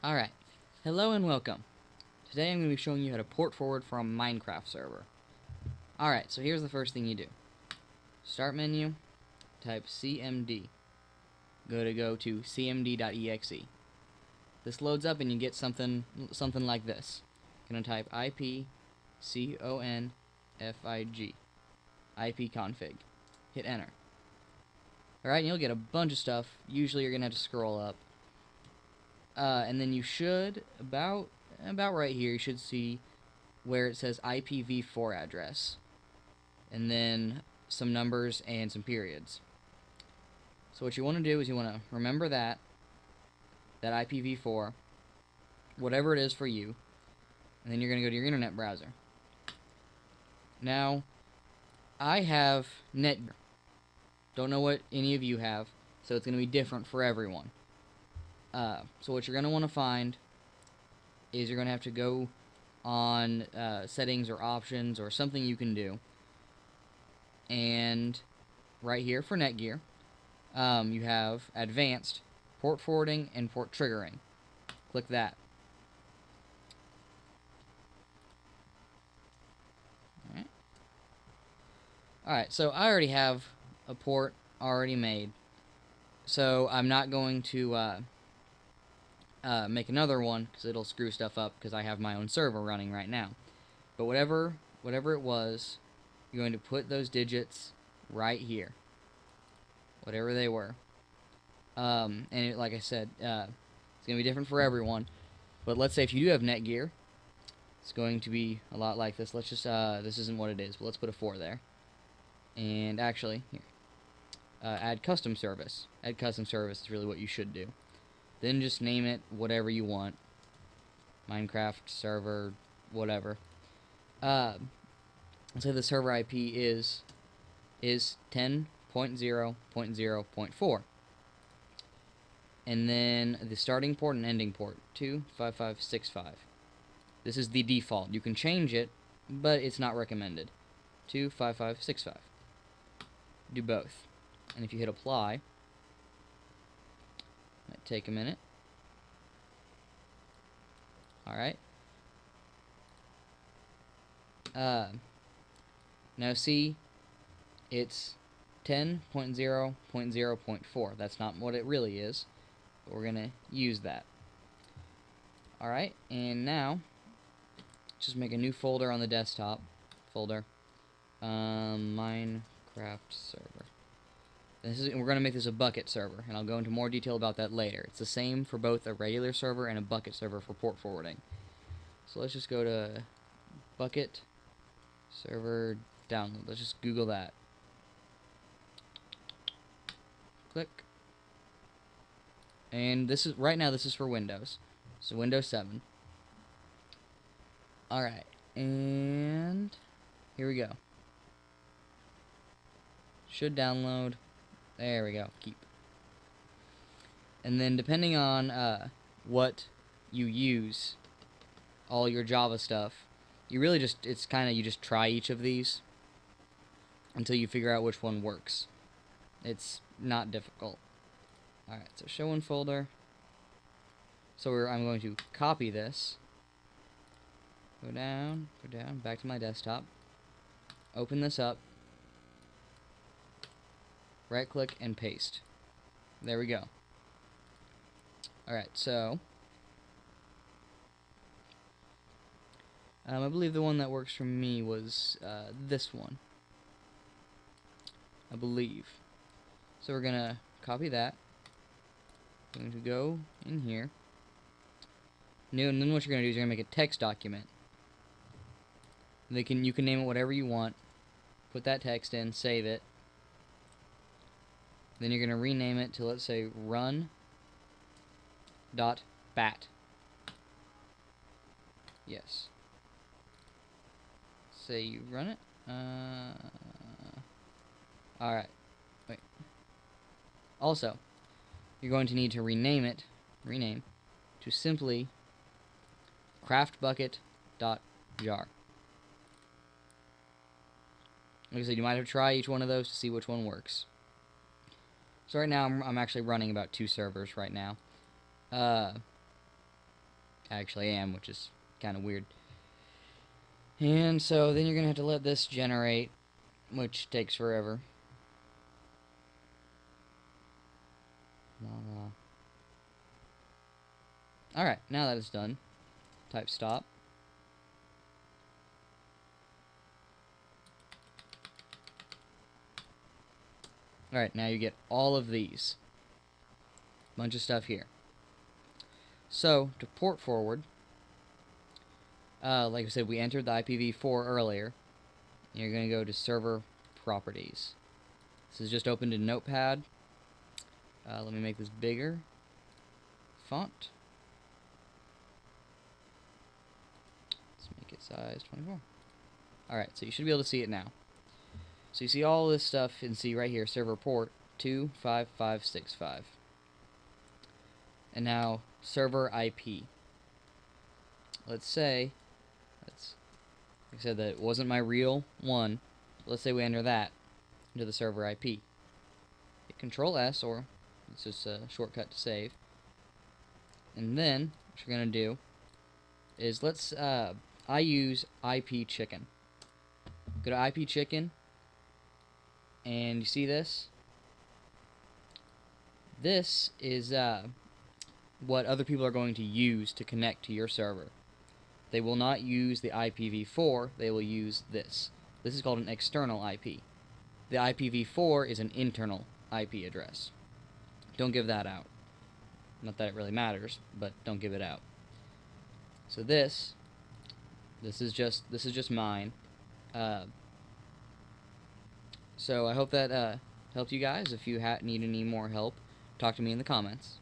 Alright, hello and welcome. Today I'm going to be showing you how to port forward from a MineCraft server. Alright, so here's the first thing you do. Start menu, type CMD. Go to cmd.exe. This loads up and you get something like this. You're going to type ipconfig, ipconfig. Hit enter. Alright, and you'll get a bunch of stuff. Usually you're going to have to scroll up. And then you should, about right here, you should see where it says IPv4 address. And then some numbers and some periods. So what you want to do is you want to remember that IPv4, whatever it is for you, and then you're going to go to your internet browser. Now, I have Netgear. Don't know what any of you have, so it's going to be different for everyone. So what you're going to want to find is you're going to have to go on settings or options or something you can do. And right here for Netgear, you have advanced, port forwarding, and port triggering. Click that. Alright, so I already have a port already made. So I'm not going to make another one because it'll screw stuff up because I have my own server running right now. But whatever it was, you're going to put those digits right here, whatever they were. And like I said, it's going to be different for everyone. But let's say if you do have Netgear, it's going to be a lot like this. Let's just this isn't what it is, but let's put a 4 there. And actually, here, add custom service. Add custom service is really what you should do. Then just name it whatever you want. MineCraft server, whatever. Let's say the server IP is 10.0.0.4. And then the starting port and ending port, 25565. This is the default. You can change it, but it's not recommended. 25565. Do both. And if you hit apply, might take a minute. Alright. Now see, it's 10.0.0.4. That's not what it really is, but we're going to use that. Alright, and now, just make a new folder on the desktop. Folder. MineCraft server. We're going to make this a Bukkit server, and I'll go into more detail about that later. It's the same for both a regular server and a Bukkit server for port forwarding. So let's just go to Bukkit server download. Let's just Google that. Click. And this is right now this is for Windows. So Windows 7. Alright, and here we go. Should download. There we go. Keep. And then depending on what you use, all your Java stuff, you really just, it's kind of, you just try each of these until you figure out which one works. It's not difficult. Alright, so show in folder. So I'm going to copy this. Go down, back to my desktop. Open this up. Right click and paste. There we go. Alright, so I believe the one that works for me was this one. I believe. So we're gonna copy that. I'm going to go in here. And then what you're gonna do is you're gonna make a text document. You can name it whatever you want. Put that text in, save it. Then you're going to rename it to, let's say, run.bat. Yes. Say you run it. Alright. Wait. Also, you're going to need to rename to simply craftbukkit.jar. Like I said, you might have to try each one of those to see which one works. So right now I'm actually running about 2 servers right now. actually am, which is kind of weird. And so then you're going to have to let this generate, which takes forever. Alright, now that it's done, type stop. Alright, now you get all of these. Bunch of stuff here. So, to port forward, like I said, we entered the IPv4 earlier. You're going to go to server properties. This is just opened in Notepad. Let me make this bigger. Font. Let's make it size 24. Alright, so you should be able to see it now. So you see all this stuff and see right here, server port 25565. And now server IP. Let's say, like I said, that it wasn't my real one. Let's say we enter that into the server IP. Hit Control S, or it's just a shortcut to save. And then what you're gonna do is I use IP chicken. Go to IP chicken, and you see this? This is what other people are going to use to connect to your server. They will not use the IPv4, they will use this. This is called an external IP. The IPv4 is an internal IP address. Don't give that out. Not that it really matters, but don't give it out. So this is just mine. So I hope that helped you guys. If you need any more help, talk to me in the comments.